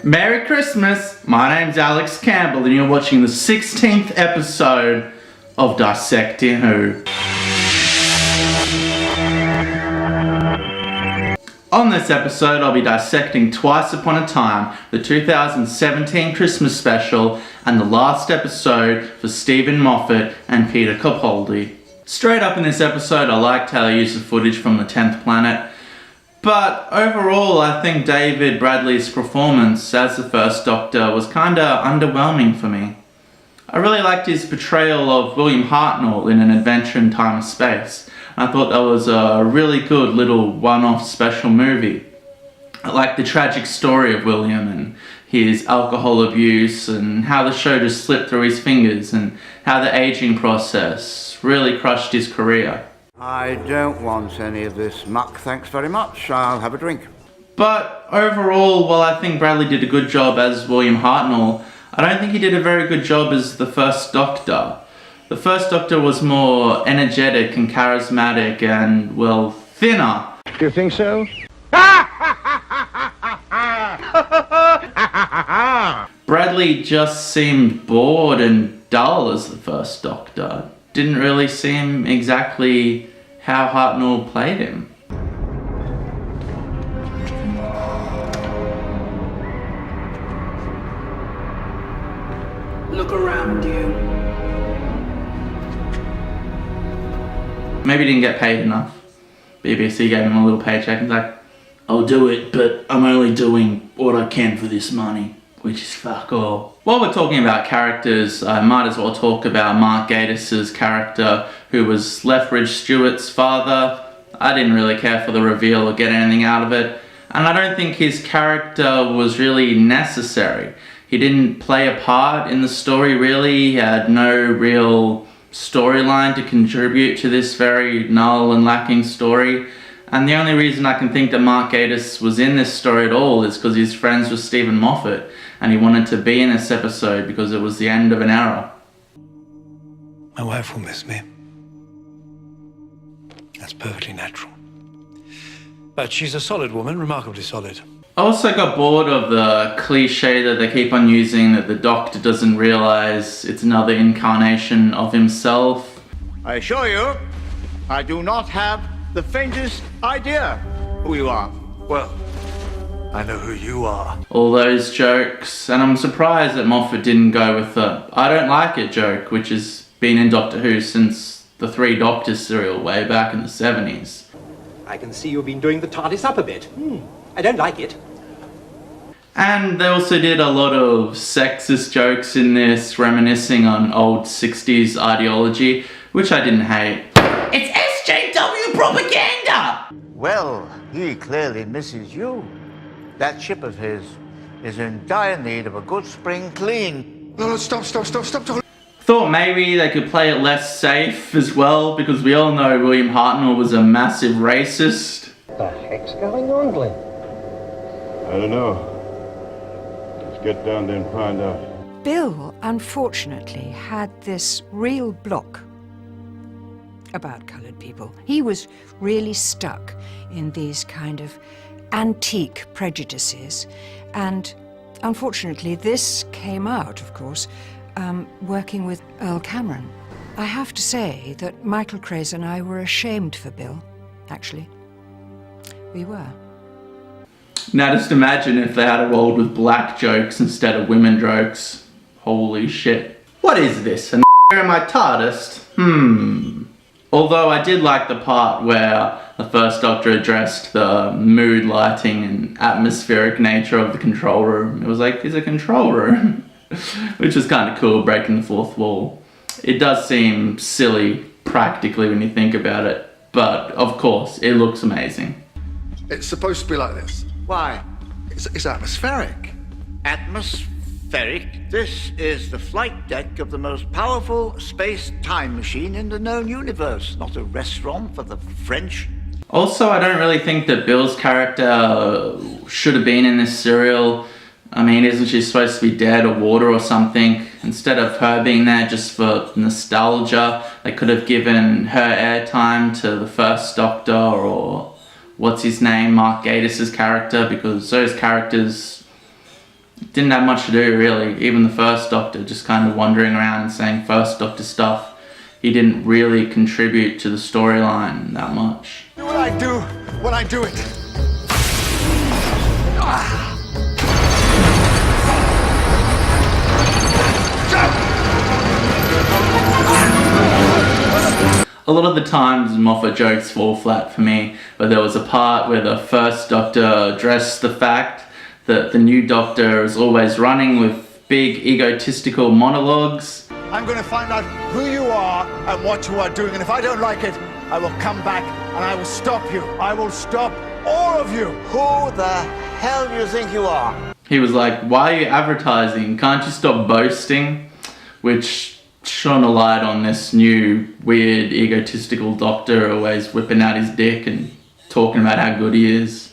Merry Christmas! My name's Alex Campbell and you're watching the 16th episode of Dissecting Who. On this episode I'll be dissecting Twice Upon a Time, the 2017 Christmas special, and the last episode for Stephen Moffat and Peter Capaldi. Straight up in this episode I liked how they used the footage from the 10th planet. But overall, I think David Bradley's performance as the First Doctor was kinda underwhelming for me. I really liked his portrayal of William Hartnell in An Adventure in Time and Space. I thought that was a really good little one-off special movie. I liked the tragic story of William and his alcohol abuse and how the show just slipped through his fingers and how the aging process really crushed his career. I don't want any of this muck, thanks very much. I'll have a drink. But overall, while I think Bradley did a good job as William Hartnell, I don't think he did a very good job as the First Doctor. The First Doctor was more energetic and charismatic and, well, thinner. Do you think so? Bradley just seemed bored and dull as the First Doctor. Didn't really seem exactly how Hartnell played him. Look around you. Maybe he didn't get paid enough. BBC gave him a little paycheck and like, I'll do it, but I'm only doing what I can for this money, which is fuck all. While we're talking about characters, I might as well talk about Mark Gatiss' character, who was Lethbridge Stewart's father. I didn't really care for the reveal or get anything out of it, and I don't think his character was really necessary. He didn't play a part in the story really, he had no real storyline to contribute to this very null and lacking story. And the only reason I can think that Mark Gatiss was in this story at all is because he's friends with Stephen Moffat and he wanted to be in this episode because it was the end of an era. My wife will miss me. That's perfectly natural. But she's a solid woman, remarkably solid. I also got bored of the cliche that they keep on using that the Doctor doesn't realise it's another incarnation of himself. I assure you, I do not have the faintest idea who you are. Well, I know who you are. All those jokes, and I'm surprised that Moffat didn't go with the I don't like it joke, which has been in Doctor Who since the Three Doctors serial way back in the 70s. I can see you've been doing the TARDIS up a bit. I don't like it. And they also did a lot of sexist jokes in this, reminiscing on old 60s ideology, which I didn't hate. It's SJW propaganda! Well, he clearly misses you. That ship of his is in dire need of a good spring clean. No, stop. Thought maybe they could play it less safe as well, because we all know William Hartnell was a massive racist. What the heck's going on, Glenn? I don't know. Let's get down there and find out. Bill, unfortunately, had this real block about coloured people. He was really stuck in these kind of antique prejudices, and unfortunately this came out, of course, working with Earl Cameron. I have to say that Michael Craze and I were ashamed for Bill, actually. We were. Now just imagine if they had rolled with black jokes instead of women jokes. Holy shit. What is this? An in my TARDIS? Although I did like the part where the First Doctor addressed the mood lighting and atmospheric nature of the control room. It was like, it's a control room. Which is kind of cool, breaking the fourth wall. It does seem silly, practically, when you think about it. But, of course, it looks amazing. It's supposed to be like this. Why? It's atmospheric. Atmospheric? This is the flight deck of the most powerful space-time machine in the known universe, not a restaurant for the French. Also, I don't really think that Bill's character should have been in this serial. I mean, isn't she supposed to be dead or water or something? Instead of her being there just for nostalgia, they could have given her airtime to the First Doctor or what's his name, Mark Gatiss' character, because those characters didn't have much to do really. Even the first Doctor, just kind of wandering around and saying first Doctor stuff. He didn't really contribute to the storyline that much. Do what I do when I do it. A lot of the times Moffat jokes fall flat for me, but there was a part where the first Doctor addressed the fact that the new Doctor is always running with big egotistical monologues. I'm going to find out who you are and what you are doing, and if I don't like it, I will come back and I will stop you. I will stop all of you. Who the hell do you think you are? He was like, why are you advertising? Can't you stop boasting? Which shone a light on this new, weird, egotistical Doctor always whipping out his dick and talking about how good he is.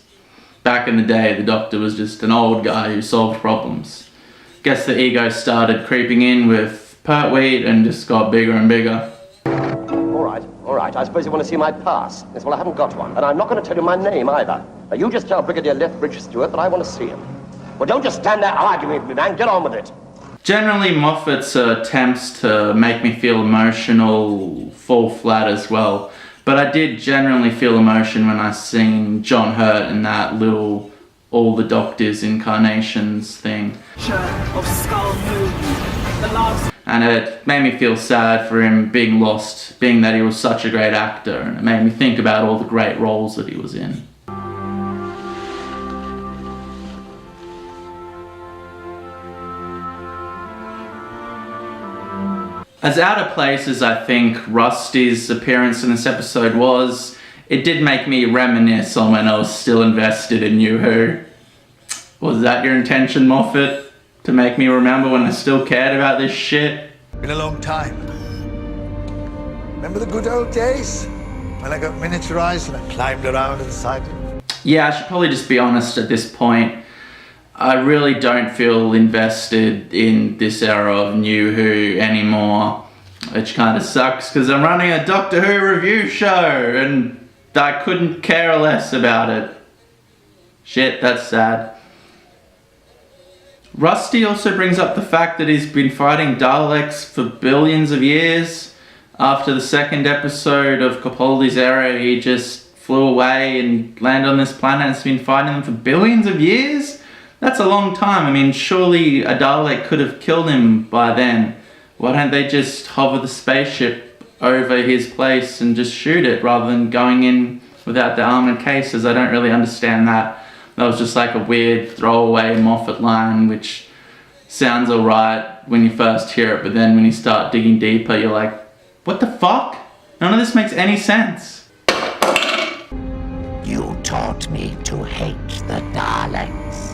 Back in the day, the Doctor was just an old guy who solved problems. Guess the ego started creeping in with Pertwee and just got bigger and bigger. All right, I suppose you want to see my pass. Yes, well, I haven't got one, and I'm not going to tell you my name either. Now, you just tell Brigadier Lethbridge Stewart that I want to see him. Well, don't just stand there arguing with me, man. Get on with it. Generally, Moffat's attempts to make me feel emotional fall flat as well. But I did generally feel emotion when I seen John Hurt in that little All the Doctors incarnations thing. And it made me feel sad for him being lost, being that he was such a great actor, and it made me think about all the great roles that he was in. As out of place as I think Rusty's appearance in this episode was, it did make me reminisce on when I was still invested in New Who. Was that your intention, Moffat? To make me remember when I still cared about this shit? Been a long time. Remember the good old days? When I got miniaturized and I climbed around inside you? Yeah, I should probably just be honest at this point. I really don't feel invested in this era of New Who anymore, which kind of sucks because I'm running a Doctor Who review show and I couldn't care less about it. Shit, that's sad. Rusty also brings up the fact that he's been fighting Daleks for billions of years. After the second episode of Capaldi's era, he just flew away and landed on this planet and has been fighting them for billions of years? That's a long time. I mean, surely a Dalek could have killed him by then. Why don't they just hover the spaceship over his place and just shoot it rather than going in without the armored cases? I don't really understand that. That was just like a weird throwaway Moffat line, which sounds alright when you first hear it, but then when you start digging deeper, you're like, what the fuck? None of this makes any sense. You taught me to hate the Daleks.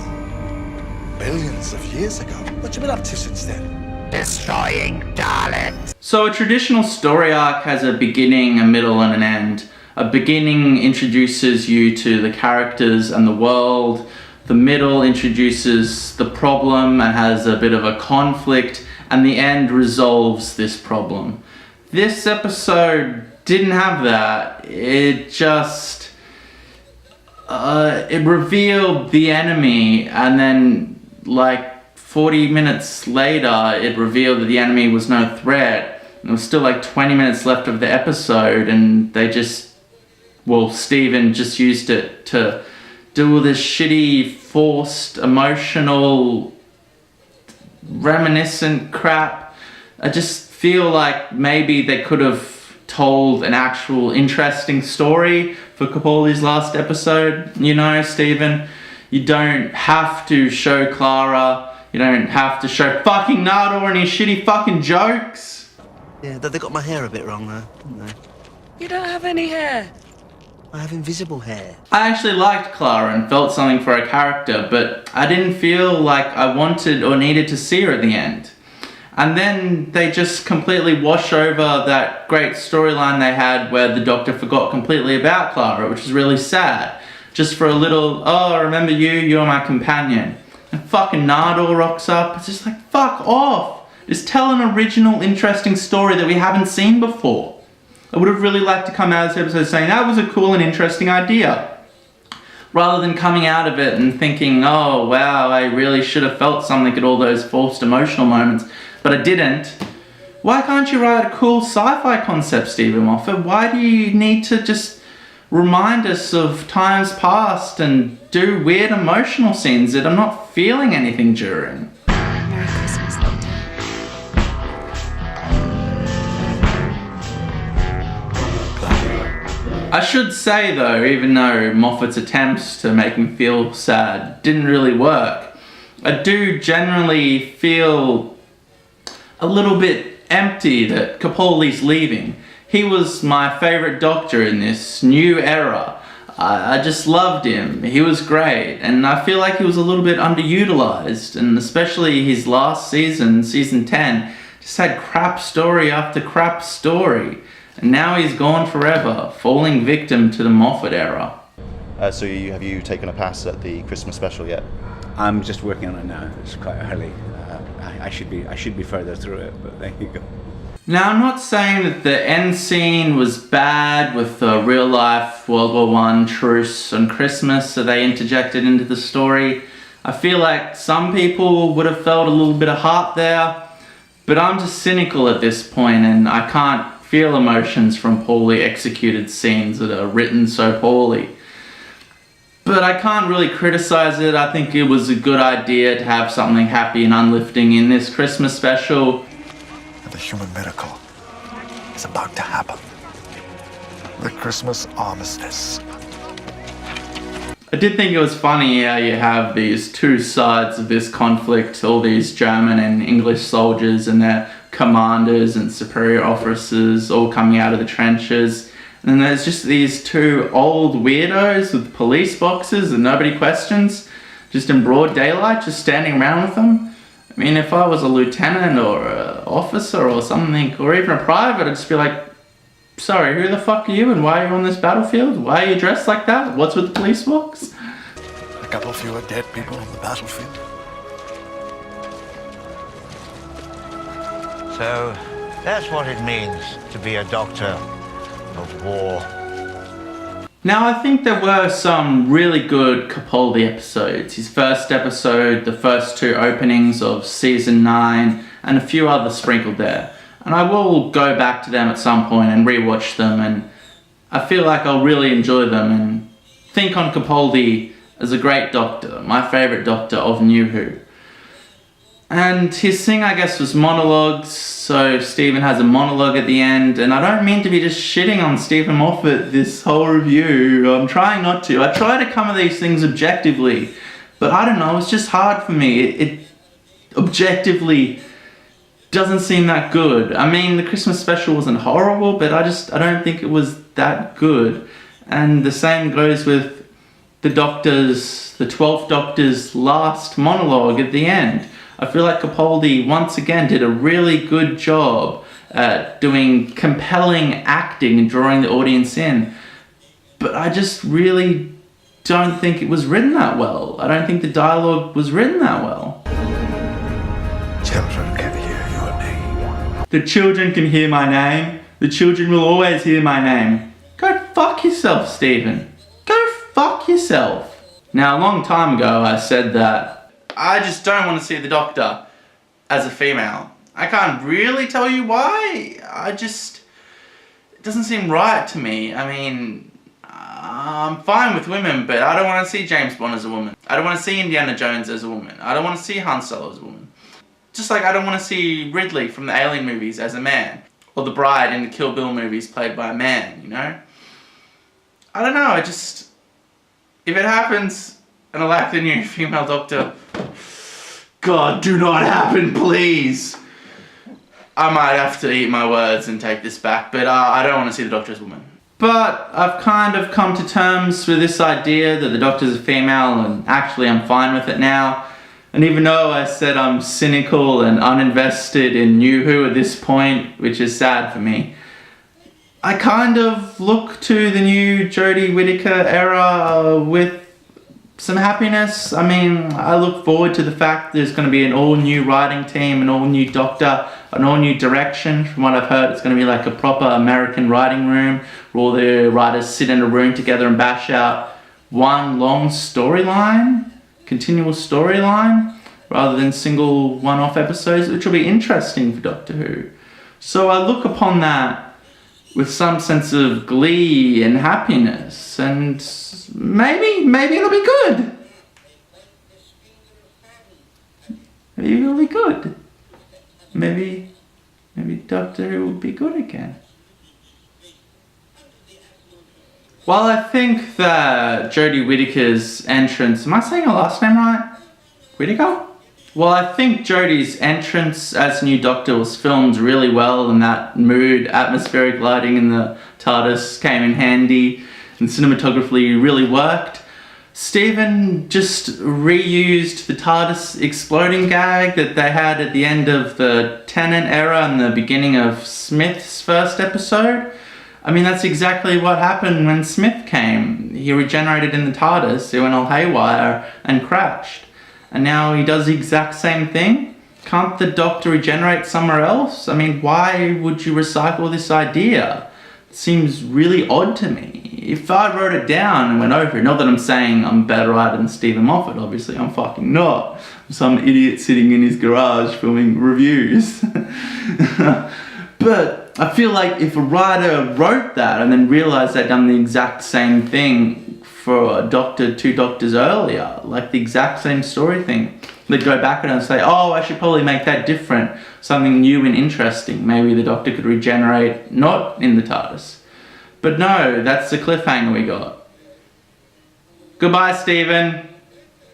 Billions of years ago. What you been up to since then? Destroying Daleks. So a traditional story arc has a beginning, a middle, and an end. A beginning introduces you to the characters and the world. The middle introduces the problem and has a bit of a conflict, and the end resolves this problem. This episode didn't have that. It just... it revealed the enemy, and then like 40 minutes later it revealed that the enemy was no threat. There was still like 20 minutes left of the episode, and they just... well, Stephen just used it to do all this shitty, forced, emotional, reminiscent crap. I just feel like maybe they could have told an actual interesting story for Capaldi's last episode. You know, Stephen, you don't have to show Clara, you don't have to show fucking Nardor and his shitty fucking jokes. Yeah, they got my hair a bit wrong though, didn't they? You don't have any hair. I have invisible hair. I actually liked Clara and felt something for her character, but I didn't feel like I wanted or needed to see her at the end. And then they just completely wash over that great storyline they had where the Doctor forgot completely about Clara, which is really sad. Just for a little, oh, I remember you, you're my companion. And fucking Nardor rocks up. It's just like, fuck off. Just tell an original, interesting story that we haven't seen before. I would have really liked to come out of this episode saying that was a cool and interesting idea. rather than coming out of it and thinking, oh wow, I really should have felt something at all those forced emotional moments, but I didn't. Why can't you write a cool sci-fi concept, Stephen Moffat? Why do you need to just remind us of times past and do weird emotional scenes that I'm not feeling anything during? Merry Christmas, Doctor. I should say though, even though Moffat's attempts to make me feel sad didn't really work, I do generally feel a little bit empty that Capaldi's leaving. He was my favourite Doctor in this new era. I just loved him. He was great, and I feel like he was a little bit underutilised, and especially his last season, season 10, just had crap story after crap story. And now he's gone forever, falling victim to the Moffat era. So have you taken a pass at the Christmas special yet? I'm just working on it now. It's quite early. I should be further through it, but there you go. Now, I'm not saying that the end scene was bad with the real-life World War I truce on Christmas that they interjected into the story. I feel like some people would have felt a little bit of heart there, but I'm just cynical at this point, and I can't feel emotions from poorly executed scenes that are written so poorly. But I can't really criticize it. I think it was a good idea to have something happy and uplifting in this Christmas special. The human miracle is about to happen. The Christmas armistice. I did think it was funny how you have these two sides of this conflict, all these German and English soldiers and their commanders and superior officers all coming out of the trenches. And then there's just these two old weirdos with police boxes and nobody questions, just in broad daylight, just standing around with them. I mean, if I was a lieutenant or an officer or something, or even a private, I'd just be like, sorry, who the fuck are you and why are you on this battlefield? Why are you dressed like that? What's with the police box? A couple fewer dead people on the battlefield. So, that's what it means to be a doctor of war. Now, I think there were some really good Capaldi episodes. His first episode, the first two openings of season 9, and a few others sprinkled there. And I will go back to them at some point and rewatch them, and I feel like I'll really enjoy them and think on Capaldi as a great Doctor, my favourite Doctor of New Who. And his thing, I guess, was monologues, so Stephen has a monologue at the end, and I don't mean to be just shitting on Stephen Moffat this whole review. I'm trying not to. I try to come at these things objectively, but I don't know, it's just hard for me. It objectively doesn't seem that good. I mean, the Christmas special wasn't horrible, but I don't think it was that good. And the same goes with the 12th Doctor's last monologue at the end. I feel like Capaldi once again did a really good job at doing compelling acting and drawing the audience in. But I just really don't think it was written that well. I don't think the dialogue was written that well. Children can hear your name. The children can hear my name. The children will always hear my name. Go fuck yourself, Stephen. Go fuck yourself. Now, a long time ago, I said that I just don't want to see the Doctor as a female. I can't really tell you why. It doesn't seem right to me. I mean, I'm fine with women, but I don't want to see James Bond as a woman. I don't want to see Indiana Jones as a woman. I don't want to see Han Solo as a woman. Just like I don't want to see Ridley from the Alien movies as a man. Or the Bride in the Kill Bill movies played by a man, you know? I don't know, if it happens and I like the new female Doctor, God, do not happen, please. I might have to eat my words and take this back, but I don't want to see the Doctor as a woman. But I've kind of come to terms with this idea that the Doctor's a female, and actually I'm fine with it now. And even though I said I'm cynical and uninvested in New Who at this point, which is sad for me, I kind of look to the new Jodie Whittaker era with some happiness. I mean, I look forward to the fact there's going to be an all-new writing team, an all-new Doctor, an all-new direction. From what I've heard, it's going to be like a proper American writing room where all the writers sit in a room together and bash out one long storyline, continual storyline, rather than single one-off episodes, which will be interesting for Doctor Who. So I look upon that with some sense of glee and happiness, and maybe it'll be good. Maybe it'll be good. Maybe Doctor Who will be good again. While I think that Jodie Whittaker's entrance, am I saying her last name right? Whittaker? Well, I think Jodie's entrance as new Doctor was filmed really well, and that mood, atmospheric lighting in the TARDIS came in handy, and cinematography really worked. Stephen just reused the TARDIS exploding gag that they had at the end of the Tennant era and the beginning of Smith's first episode. I mean, that's exactly what happened when Smith came. He regenerated in the TARDIS, he went all haywire and crashed. And now he does the exact same thing? Can't the Doctor regenerate somewhere else? I mean, why would you recycle this idea? It seems really odd to me. If I wrote it down and went over it, not that I'm saying I'm a better writer than Stephen Moffat, obviously I'm fucking not. I'm some idiot sitting in his garage filming reviews. But I feel like if a writer wrote that and then realised they'd done the exact same thing for a Doctor, 2 Doctors earlier, like the exact same story thing, they'd go back and say, oh, I should probably make that different, something new and interesting. Maybe the Doctor could regenerate not in the TARDIS. But no, that's the cliffhanger we got. Goodbye, Stephen.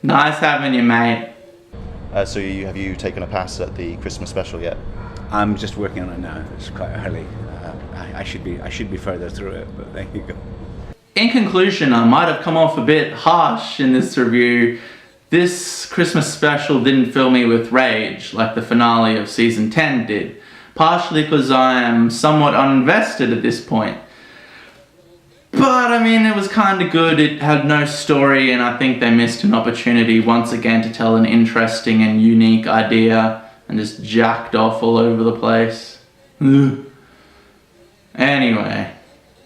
Nice having you, mate. So have you taken a pass at the Christmas special yet? I'm just working on it now. It's quite early. I should be further through it, but there you go. In conclusion, I might have come off a bit harsh in this review. This Christmas special didn't fill me with rage like the finale of season 10 did, partially because I am somewhat uninvested at this point. But I mean, it was kind of good. It had no story, and I think they missed an opportunity once again to tell an interesting and unique idea and just jacked off all over the place. Anyway,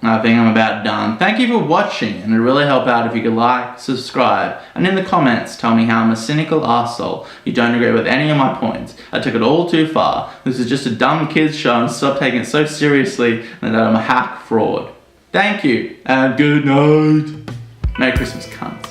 I think I'm about done. Thank you for watching, and it'd really help out if you could like, subscribe, and in the comments tell me how I'm a cynical arsehole. You don't agree with any of my points. I took it all too far. This is just a dumb kids show, and stop taking it so seriously and that I'm a hack fraud. Thank you, and good night. Merry Christmas, cunts.